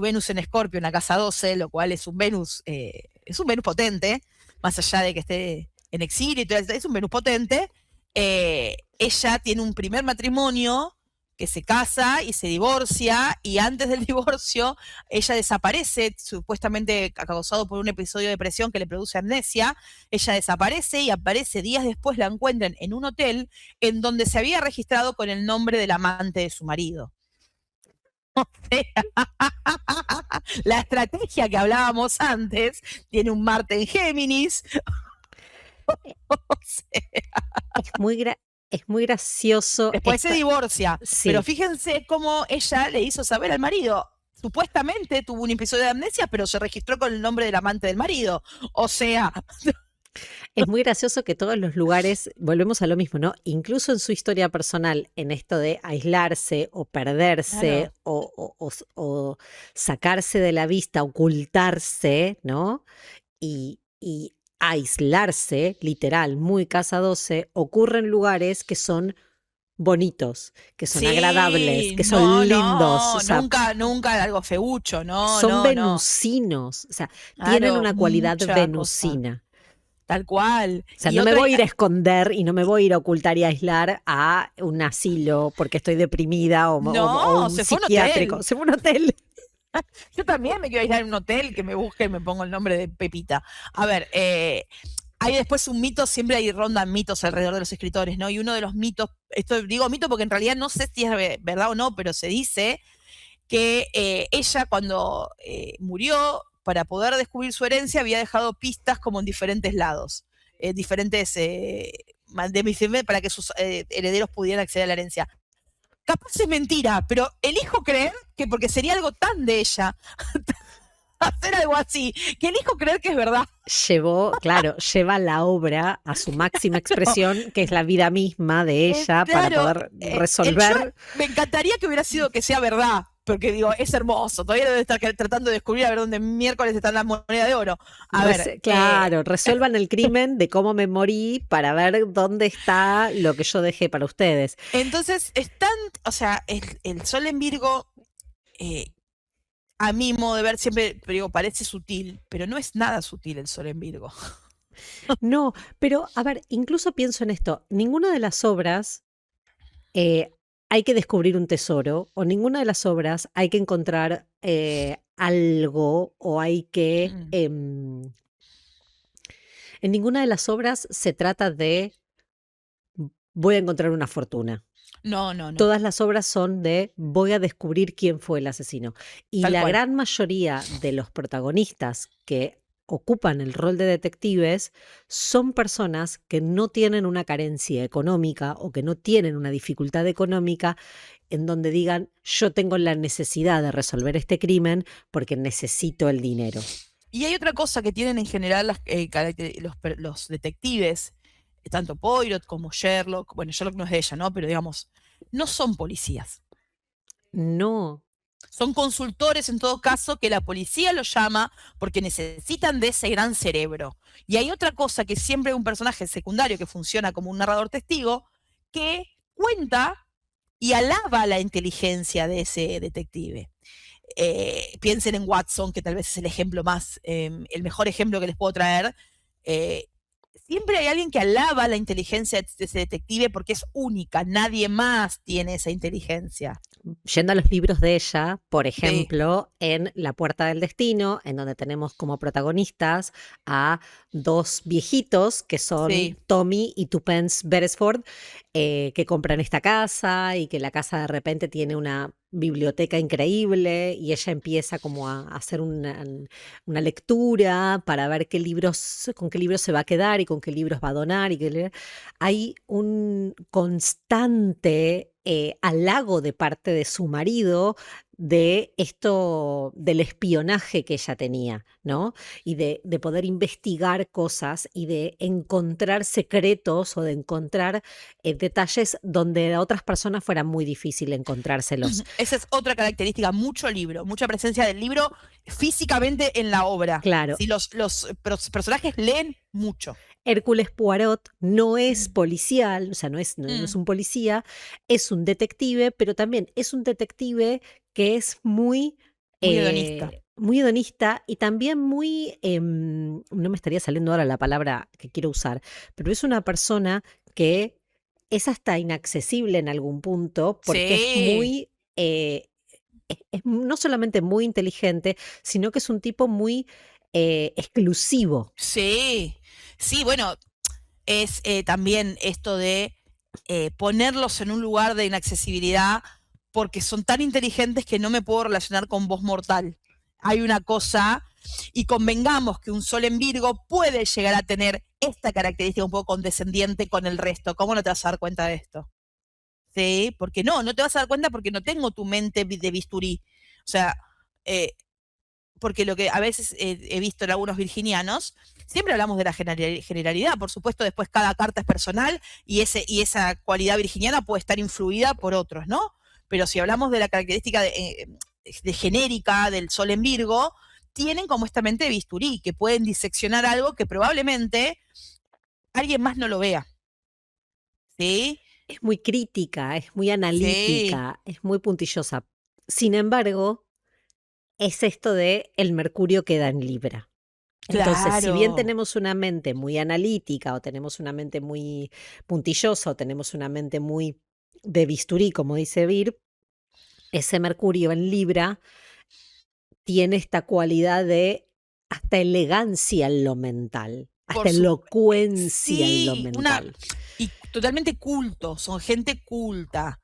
Venus en Escorpio en la casa 12, lo cual es un Venus potente, más allá de que esté en exilio y todo eso, es un Venus potente. Ella tiene un primer matrimonio que se casa y se divorcia, y antes del divorcio ella desaparece, supuestamente causado por un episodio de depresión que le produce amnesia. Ella desaparece y aparece días después, la encuentran en un hotel en donde se había registrado con el nombre del amante de su marido. La estrategia que hablábamos antes tiene un Marte en Géminis. O sea, Es muy gracioso. después se divorcia, pero Sí, fíjense cómo ella le hizo saber al marido. Supuestamente tuvo un episodio de amnesia, pero se registró con el nombre del amante del marido. O sea, es muy gracioso que todos los lugares, volvemos a lo mismo, ¿no? Incluso en su historia personal, en esto de aislarse o perderse claro. o sacarse de la vista, ocultarse, ¿no? Y aislarse, literal, muy casa 12, ocurre en lugares que son bonitos, que son agradables, Sí, que no, son lindos, o no, sea, nunca algo feucho, no, son no, no. venusinos, o sea, tienen Claro, una cualidad mucha cosa, venusina. tal cual. O sea, Y no me otra, voy a ir a esconder y no me voy a ir a ocultar y a aislar a un asilo porque estoy deprimida o no, un se fue a un psiquiátrico. hotel. Se fue a un hotel. Yo también me quiero ir a un hotel, que me busque y me pongo el nombre de Pepita. A ver, hay después un mito, siempre hay rondan mitos alrededor de los escritores, ¿no? Y uno de los mitos, esto digo mito porque en realidad no sé si es verdad o no, pero se dice que ella cuando murió, para poder descubrir su herencia, había dejado pistas como en diferentes lados, diferentes, para que sus herederos pudieran acceder a la herencia. Capaz es mentira, pero elijo creer que porque sería algo tan de ella hacer algo así, que elijo creer que es verdad. Lleva la obra a su máxima expresión, que es la vida misma de ella, para Claro, poder yo resolver. me encantaría que hubiera sido que sea verdad, porque digo, es hermoso, todavía debe estar tratando de descubrir a ver dónde miércoles están las monedas de oro. A ver, Claro, resuelvan el crimen de cómo me morí para ver dónde está lo que yo dejé para ustedes. entonces están, o sea, el Sol en Virgo, a mi modo de ver, siempre digo, parece sutil, pero no es nada sutil el Sol en Virgo. No, pero a ver, incluso pienso en esto, ninguna de las obras hay que descubrir un tesoro, o ninguna de las obras hay que encontrar algo, o hay que... Mm. En ninguna de las obras se trata de voy a encontrar una fortuna. No, no, no, Todas las obras son de voy a descubrir quién fue el asesino. Y tal la cual. gran mayoría de los protagonistas que ocupan el rol de detectives son personas que no tienen una carencia económica o que no tienen una dificultad económica en donde digan yo tengo la necesidad de resolver este crimen porque necesito el dinero. Y hay otra cosa que tienen en general los detectives, tanto Poirot como Sherlock, bueno, Sherlock no es de ella, ¿no? Pero digamos, no son policías. No, Son consultores en todo caso que la policía los llama porque necesitan de ese gran cerebro. Y hay otra cosa que siempre hay un personaje secundario que funciona como un narrador testigo que cuenta y alaba la inteligencia de ese detective. Piensen en Watson, que tal vez es el ejemplo más, el mejor ejemplo que les puedo traer. Siempre hay alguien que alaba la inteligencia de ese detective porque es única, nadie más tiene esa inteligencia. yendo a los libros de ella, por Sí, ejemplo, en La Puerta del Destino, en donde tenemos como protagonistas a dos viejitos que son sí. Tommy y Tupence Beresford, que compran esta casa y que la casa de repente tiene una biblioteca increíble y ella empieza como a hacer una lectura para ver con qué libros se va a quedar y con qué libros va a donar. Hay un constante halago de parte de su marido de esto, del espionaje que ella tenía, ¿no? Y de poder investigar cosas y de encontrar secretos o de encontrar detalles donde a otras personas fuera muy difícil encontrárselos. Esa es otra característica, mucho libro, mucha presencia del libro físicamente en la obra. Claro, ¿Sí? Los personajes leen mucho. Hércules Poirot no es Mm, policial, o sea, no es mm, un policía, es un detective, pero también es un detective que es muy hedonista. muy hedonista y también muy, no me estaría saliendo ahora la palabra que quiero usar, pero es una persona que es hasta inaccesible en algún punto porque es Sí, muy, es no solamente muy inteligente, sino que es un tipo muy exclusivo. sí. Sí, bueno, es también esto de ponerlos en un lugar de inaccesibilidad porque son tan inteligentes que no me puedo relacionar con vos mortal. Hay una cosa, y convengamos que un sol en Virgo puede llegar a tener esta característica un poco condescendiente con el resto. ¿Cómo no te vas a dar cuenta de esto? Sí, porque no te vas a dar cuenta porque no tengo tu mente de bisturí. O sea, eh, porque lo que a veces he visto en algunos virginianos, siempre hablamos de la generalidad, por supuesto, después cada carta es personal y esa cualidad virginiana puede estar influida por otros, ¿no? Pero si hablamos de la característica de genérica del sol en Virgo, tienen como esta mente de bisturí, que pueden diseccionar algo que probablemente alguien más no lo vea. ¿Sí? Es muy crítica, es muy Sí, analítica, es muy puntillosa. Sin embargo, es esto de el Mercurio queda en Libra. Entonces, si bien claro. tenemos una mente muy analítica o tenemos una mente muy puntillosa o tenemos una mente muy de bisturí, como dice Vir, ese Mercurio en Libra tiene esta cualidad de hasta elegancia en lo mental, Por hasta su elocuencia en lo sí, mental. y totalmente cultos, son gente culta.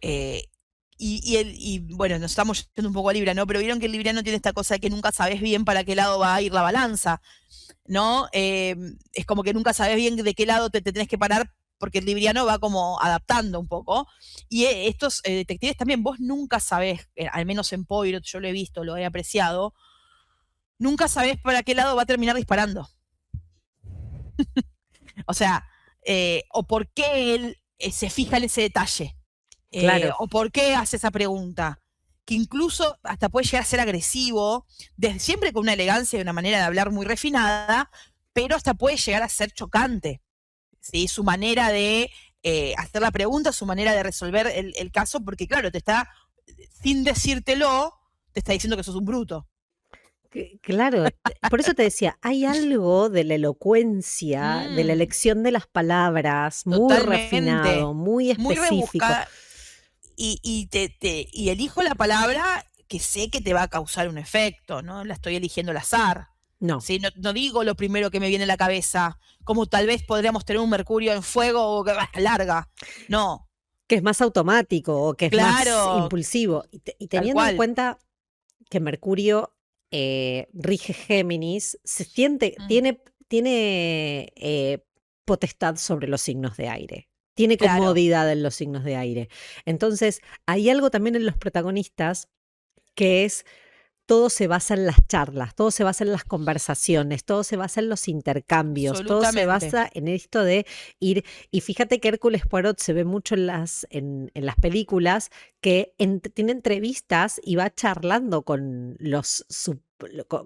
Eh, bueno, nos estamos yendo un poco a Libra, ¿no? Pero vieron que el libriano tiene esta cosa de que nunca sabes bien para qué lado va a ir la balanza, ¿no? Es como que nunca sabes bien de qué lado te tenés que parar porque el libriano va como adaptando un poco. Y estos detectives también, vos nunca sabés, al menos en Poirot, yo lo he visto, lo he apreciado, nunca sabés para qué lado va a terminar disparando. O sea, o por qué él se fija en ese detalle, Claro, o por qué hace esa pregunta, que incluso hasta puede llegar a ser agresivo, siempre con una elegancia y una manera de hablar muy refinada, pero hasta puede llegar a ser chocante, ¿sí? Su manera de hacer la pregunta, su manera de resolver el caso, porque claro, te está, sin decírtelo, te está diciendo que sos un bruto. claro. Por eso te decía, hay algo de la elocuencia, de la Mm, elección de las palabras, muy totalmente. refinado, muy Muy específico. rebuscada. Y elijo la palabra que sé que te va a causar un efecto, ¿no? La estoy eligiendo al azar. No, ¿Sí? No digo lo primero que me viene a la cabeza, como tal vez podríamos tener un mercurio en fuego o que va larga. No, que es más automático o que es más claro, impulsivo. Y tal teniendo en cual. cuenta que Mercurio rige Géminis, Mm, tiene potestad sobre los signos de aire. Tiene claro, comodidad en los signos de aire. Entonces, hay algo también en los protagonistas que es todo se basa en las charlas, todo se basa en las conversaciones, todo se basa en los intercambios, todo se absolutamente. basa en esto de ir. Y fíjate que Hércules Poirot se ve mucho en las películas que tiene entrevistas y va charlando con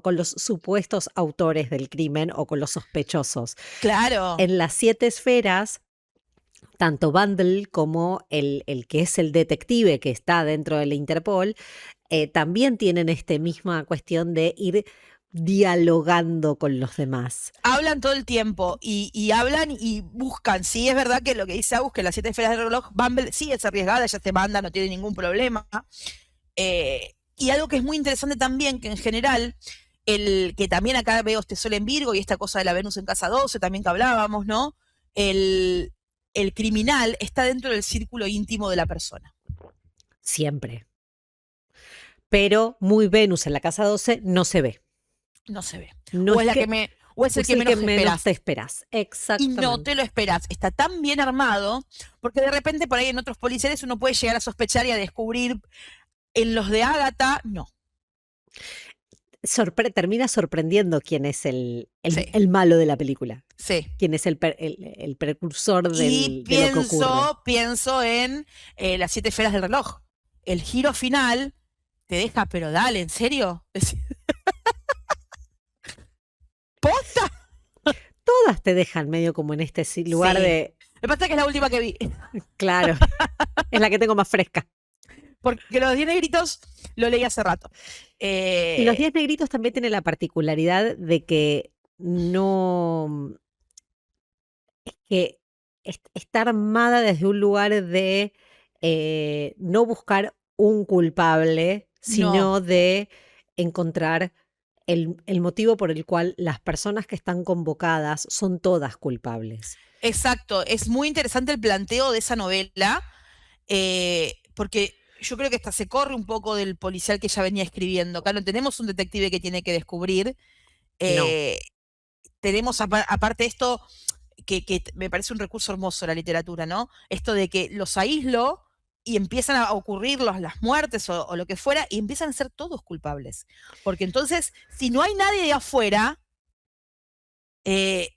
con los supuestos autores del crimen o con los sospechosos. Claro, En las siete esferas, tanto Bundle como el que es el detective que está dentro de la Interpol, también tienen esta misma cuestión de ir dialogando con los demás. hablan todo el tiempo y hablan y buscan. Sí, es verdad que lo que dice Agus, que las 7 esferas del reloj, Bumble sí es arriesgada, ella te manda, no tiene ningún problema. Y algo que es muy interesante también, que en general, que también acá veo este sol en Virgo y esta cosa de la Venus en casa 12, también que hablábamos, ¿no? El, el criminal está dentro del círculo íntimo de la persona. Siempre. Pero muy Venus en la casa 12 no se ve. No se ve. No es que O es el es que el que menos menos te esperas. esperas. Y no Exactamente. te lo esperas. Está tan bien armado, porque de repente por ahí en otros policiales uno puede llegar a sospechar y a descubrir. En los de Ágata, no. Termina sorprendiendo quién es Sí, el malo de la película. sí. Quién es el precursor Y de lo que ocurre. pienso en las 7 esferas del reloj. El giro final te deja, pero dale, ¿en serio? ¿Posta? Todas te dejan medio como en este lugar Sí. de, Me pasa que es la última que vi. claro, es la que tengo más fresca. Porque los 10 negritos lo leí hace rato. Y los Eh, 10 negritos también tienen la particularidad de que no, es que está armada desde un lugar de no buscar un culpable, No, sino de encontrar el motivo por el cual las personas que están convocadas son todas culpables. exacto. Es muy interesante el planteo de esa novela, porque yo creo que hasta se corre un poco del policial que ella venía escribiendo. Claro, tenemos un detective que tiene que descubrir. No. eh, Tenemos aparte esto, que me parece un recurso hermoso la literatura, ¿no? Esto de que los aíslo y empiezan a ocurrir las muertes o lo que fuera, y empiezan a ser todos culpables. Porque entonces, si no hay nadie de afuera, eh,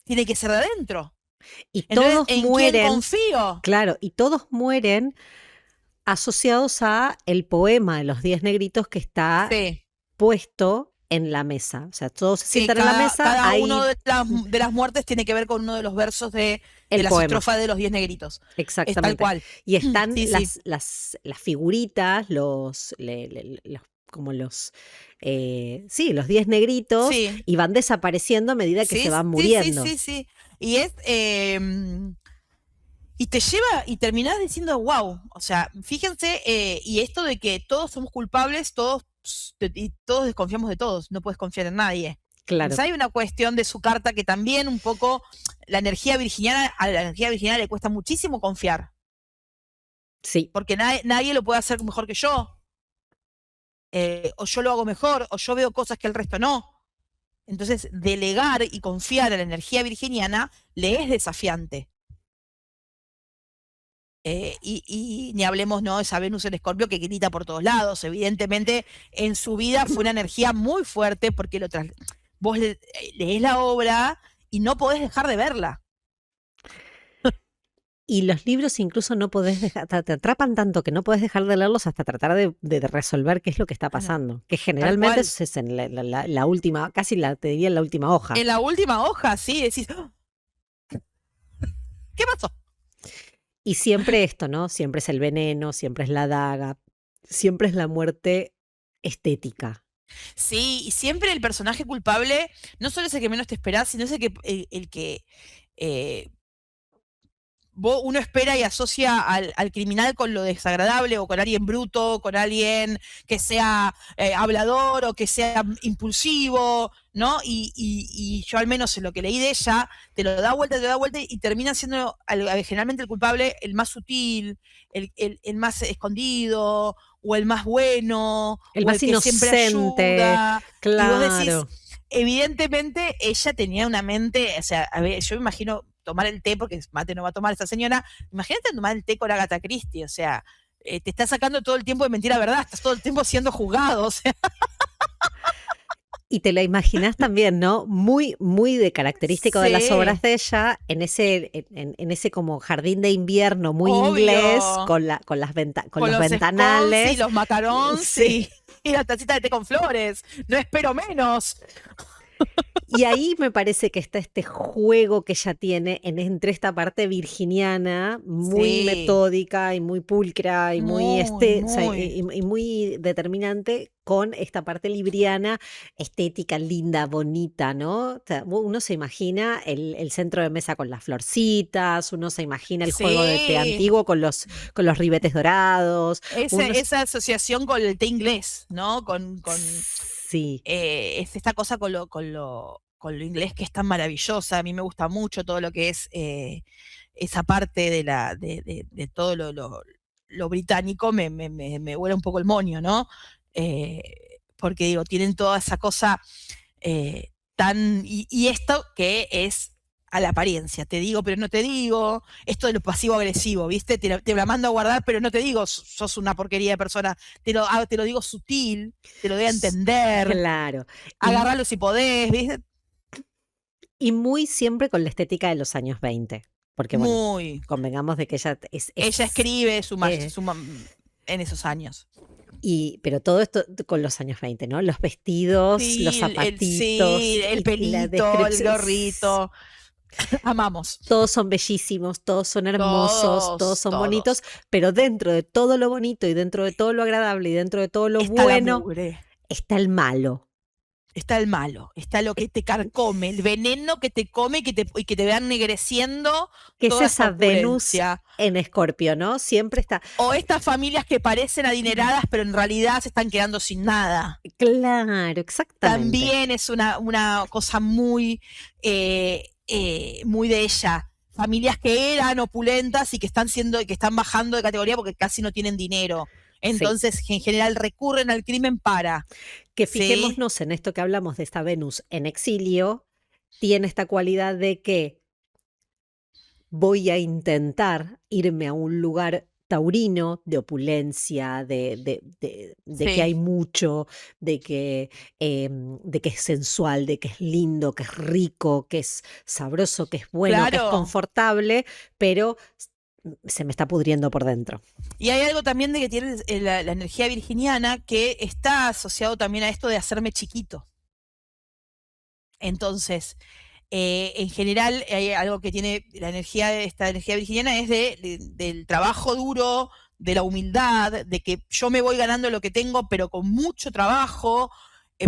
tiene que ser de adentro. Y Entonces, todos ¿en quién mueren, confío? claro, y todos mueren asociados a el poema de los 10 negritos que está Sí, puesto en la mesa. O sea, todos se sí, sientan en la mesa, cada uno ahí de las muertes tiene que ver con uno de los versos de el las poema. estrofas de los 10 negritos. Es tal Exactamente. cual. Y están Sí, sí, las figuritas, como los, los 10 negritos, sí. y van desapareciendo a medida que se van Sí, muriendo. sí. Y es. Y te lleva y terminás diciendo, wow. O sea, fíjense, y esto de que todos somos culpables, y todos desconfiamos de todos, no puedes confiar en nadie. Claro, Entonces hay una cuestión de su carta que también un poco a la energía virginiana le cuesta muchísimo confiar, sí. porque nadie lo puede hacer mejor que yo, o yo lo hago mejor, o yo veo cosas que el resto no. Entonces, delegar y confiar a la energía virginiana le es desafiante. Y ni hablemos, ¿no? Esa Venus en Escorpio que grita por todos lados. Evidentemente, en su vida fue una energía muy fuerte porque vos lees la obra y no podés dejar de verla. Y los libros incluso no podés dejar, te atrapan tanto que no podés dejar de leerlos hasta tratar de resolver qué es lo que está Bueno, pasando. Que tal generalmente cual. eso es en la última, casi te diría en la última hoja. En la última hoja, sí, decís, ¡ah! ¿Qué pasó? Y siempre esto, ¿no? Siempre es el veneno, siempre es la daga, siempre es la muerte estética. Sí, y siempre el personaje culpable no solo es el que menos te esperás, sino es el que eh, uno espera y asocia al criminal con lo desagradable, o con alguien bruto, con alguien que sea hablador o que sea impulsivo, ¿no? Y yo al menos en lo que leí de ella, te lo da vuelta y termina siendo generalmente el culpable el más sutil, el más escondido, o el más bueno, El o más el que siempre inocente, ayuda. Y vos decís, claro. evidentemente ella tenía una mente, o sea, a ver, yo me imagino tomar el té, porque mate no va a tomar esta señora, imagínate tomar el té con Agatha Christie, o sea, te está sacando todo el tiempo de mentira verdad, estás todo el tiempo siendo juzgado, o sea. Y te la imaginás también, ¿no? Muy, muy de característico de las obras Sí, de ella, en ese como jardín de invierno muy inglés, obvio, con los con los scones y ventanales. los macarons Sí. y la tacita de té con flores, no espero menos. Y ahí me parece que está este juego que ella tiene entre esta parte virginiana, muy Sí, metódica y muy pulcra y muy, o sea, muy. y muy determinante, con esta parte libriana, estética, linda, bonita, ¿no? O sea, uno se imagina el centro de mesa con las florcitas, uno se imagina el juego de té Sí, antiguo con los ribetes dorados. esa asociación con el té inglés, ¿no? Sí. Es esta cosa con lo inglés que es tan maravillosa. A mí me gusta mucho todo lo que es esa parte de todo lo británico, me huele un poco el moño, ¿no? Eh, Porque digo, tienen toda esa cosa y esto que es a la apariencia, te digo, pero no te digo, esto de lo pasivo-agresivo, ¿viste? Te la mando a guardar, pero no te digo, sos una porquería de persona, te lo digo sutil, te lo doy a entender, Claro. agarralo si podés, ¿viste? Y muy siempre con la estética de los años 20. Porque, bueno, Muy. convengamos de que ella Ella escribe eh, en esos años. pero todo esto con los años 20, ¿no? Los vestidos, los Sí, zapatitos, el la pelito, el descripción. gorrito. Amamos. Todos son bellísimos, todos son hermosos, todos son bonitos, pero dentro de todo lo bonito y dentro de todo lo agradable y dentro de todo lo Está la bueno mugre. está el malo. está el malo, está lo que te carcome, el veneno que te come y que te va ennegreciendo Que es toda esa esa Venus opulencia. en Escorpio, ¿no? Siempre está. O estas familias que parecen adineradas, pero en realidad se están quedando sin nada. Claro, exactamente. También es una cosa muy muy de ella. Familias que eran opulentas y que están bajando de categoría porque casi no tienen dinero. Entonces, en general, recurren al crimen para. Que ¿sí? fijémonos en esto que hablamos de esta Venus en exilio, tiene esta cualidad de que voy a intentar irme a un lugar taurino, de opulencia, de que hay mucho, de que es sensual, de que es lindo, que es rico, que es sabroso, que es bueno, que es confortable, pero se me está pudriendo por dentro. Y hay algo también de que tiene la energía virginiana que está asociado también a esto de hacerme chiquito. Entonces, en general, hay algo que tiene esta energía virginiana es del trabajo duro, de la humildad, de que yo me voy ganando lo que tengo, pero con mucho trabajo,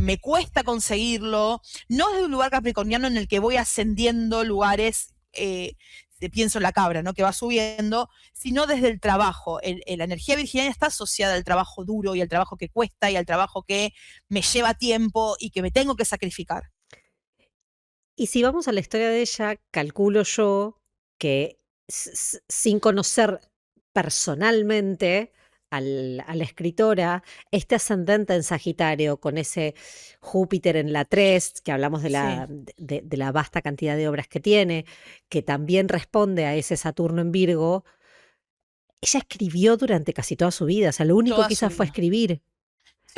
me cuesta conseguirlo. No es de un lugar capricorniano en el que voy ascendiendo lugares, pienso en la cabra, ¿no? Que va subiendo, sino desde el trabajo. La energía virginiana está asociada al trabajo duro y al trabajo que cuesta y al trabajo que me lleva tiempo y que me tengo que sacrificar. Y si vamos a la historia de ella, calculo yo que sin conocer personalmente a la escritora, este ascendente en Sagitario, con ese Júpiter en la 3, que hablamos de la vasta cantidad de obras que tiene, que también responde a ese Saturno en Virgo, ella escribió durante casi toda su vida, o sea, lo único que hizo fue escribir.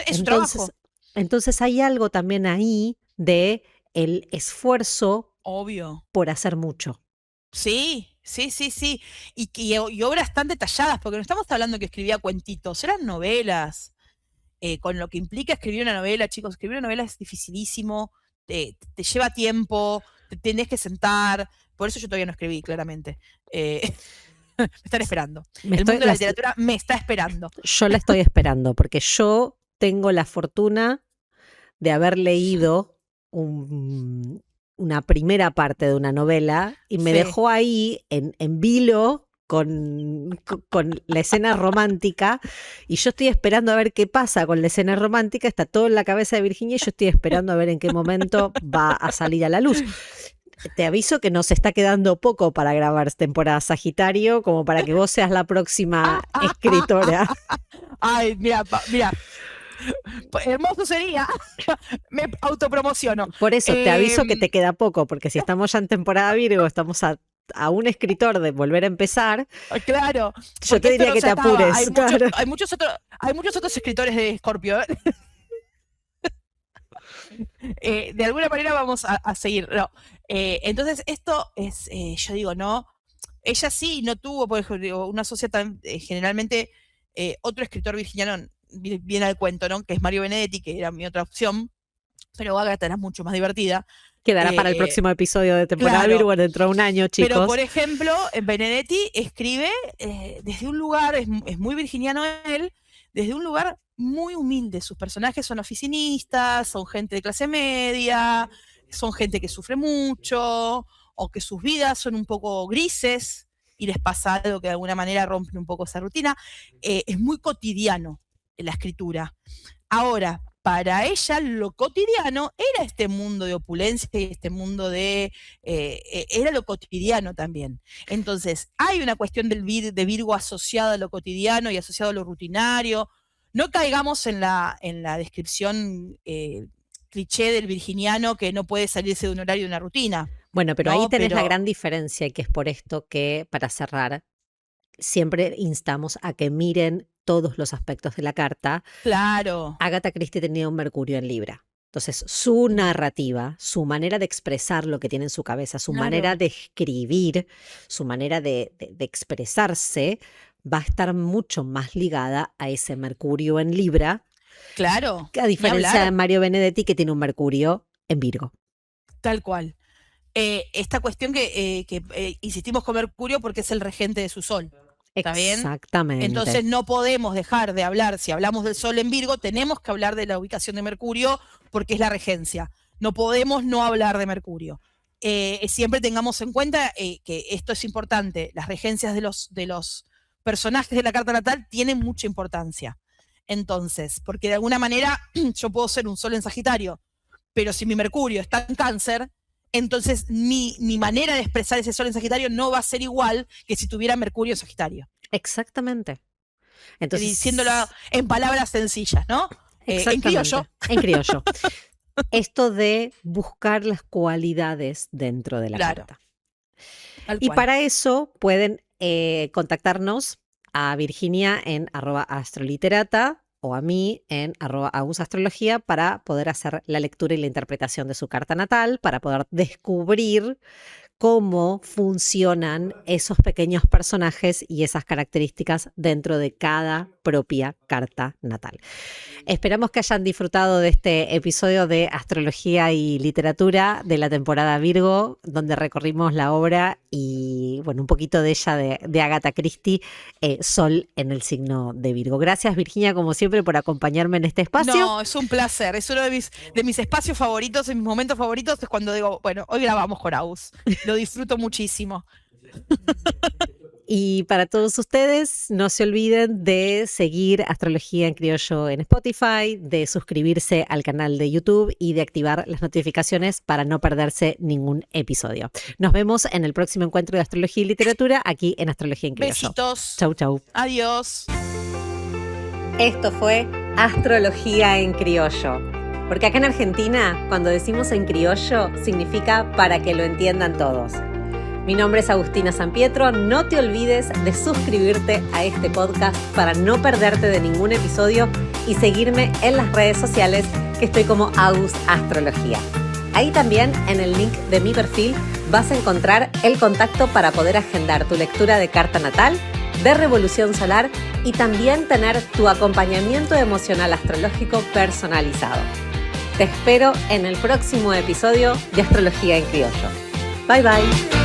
Es su trabajo. Entonces hay algo también ahí de el esfuerzo obvio por hacer mucho. Sí. Y obras tan detalladas, porque no estamos hablando que escribía cuentitos, eran novelas. Con lo que implica escribir una novela, chicos, escribir una novela es dificilísimo, te lleva tiempo, te tenés que sentar. Por eso yo todavía no escribí, claramente. Me están esperando. El mundo de la literatura me está esperando. Yo la estoy esperando, porque yo tengo la fortuna de haber leído una primera parte de una novela y me dejó ahí en vilo con la escena romántica, y yo estoy esperando a ver qué pasa con la escena romántica. Está todo en la cabeza de Virginia y yo estoy esperando a ver en qué momento va a salir a la luz. Te aviso que nos está quedando poco para grabar temporada Sagitario, como para que vos seas la próxima escritora. Ay, mira. Hermoso sería. Me autopromociono. Por eso te aviso que te queda poco, porque si estamos ya en temporada Virgo, estamos a un escritor de volver a empezar. Claro. Yo te diría que te apures. Hay muchos otros escritores de Escorpio. De alguna manera vamos a seguir. No. Entonces, esto es, yo digo, no. Ella sí no tuvo, por ejemplo, una sociedad generalmente otro escritor virginiano viene al cuento, ¿no? Que es Mario Benedetti, que era mi otra opción, pero Ágata era mucho más divertida. Quedará para el próximo episodio de temporada Virgo dentro de un año, chicos. Pero, por ejemplo, Benedetti escribe desde un lugar, es muy virginiano él, desde un lugar muy humilde. Sus personajes son oficinistas, son gente de clase media, son gente que sufre mucho, o que sus vidas son un poco grises y les pasa algo que de alguna manera rompe un poco esa rutina. Es muy cotidiano la escritura. Ahora, para ella lo cotidiano era este mundo de opulencia y este mundo era lo cotidiano también. Entonces, hay una cuestión de Virgo asociada a lo cotidiano y asociado a lo rutinario. No caigamos en la descripción cliché del virginiano que no puede salirse de un horario de una rutina. Bueno, pero ahí tenés la gran diferencia, que es por esto que, para cerrar, siempre instamos a que miren todos los aspectos de la carta. Claro. Agatha Christie tenía un Mercurio en Libra. Entonces, su narrativa, su manera de expresar lo que tiene en su cabeza, su manera de escribir, su manera de expresarse, va a estar mucho más ligada a ese Mercurio en Libra. Claro. A diferencia de Mario Benedetti, que tiene un Mercurio en Virgo. Tal cual. Esta cuestión que insistimos con Mercurio porque es el regente de su sol. ¿Está bien? Exactamente. Entonces no podemos dejar de hablar, si hablamos del Sol en Virgo, tenemos que hablar de la ubicación de Mercurio porque es la regencia. No podemos no hablar de Mercurio. Siempre tengamos en cuenta que esto es importante. Las regencias de los personajes de la carta natal tienen mucha importancia. Entonces, porque de alguna manera yo puedo ser un Sol en Sagitario, pero si mi Mercurio está en Cáncer, entonces mi manera de expresar ese Sol en Sagitario no va a ser igual que si tuviera Mercurio en Sagitario. Exactamente. Entonces, diciéndolo en palabras sencillas, ¿no? En criollo. En criollo. Esto de buscar las cualidades dentro de la carta. Y para eso pueden contactarnos a Virginia en @astroliterata o a mí en @agusastrología para poder hacer la lectura y la interpretación de su carta natal, para poder descubrir cómo funcionan esos pequeños personajes y esas características dentro de cada propia carta natal. Esperamos que hayan disfrutado de este episodio de Astrología y Literatura de la temporada Virgo, donde recorrimos la obra y bueno, un poquito de ella de Agatha Christie, Sol en el signo de Virgo. Gracias, Virginia, como siempre, por acompañarme en este espacio. No, es un placer. Es uno de mis espacios favoritos, de mis momentos favoritos, es cuando digo, bueno, hoy grabamos con Agus. Lo disfruto muchísimo. Y para todos ustedes, no se olviden de seguir Astrología en Criollo en Spotify, de suscribirse al canal de YouTube y de activar las notificaciones para no perderse ningún episodio. Nos vemos en el próximo encuentro de Astrología y Literatura aquí en Astrología en Criollo. Besitos. Chau, chau. Adiós. Esto fue Astrología en Criollo. Porque acá en Argentina, cuando decimos en criollo, significa para que lo entiendan todos. Mi nombre es Agustina Sampietro. No te olvides de suscribirte a este podcast para no perderte de ningún episodio y seguirme en las redes sociales, que estoy como Agus Astrología. Ahí también, en el link de mi perfil, vas a encontrar el contacto para poder agendar tu lectura de carta natal, de revolución solar y también tener tu acompañamiento emocional astrológico personalizado. Te espero en el próximo episodio de Astrología en Criollo. Bye bye.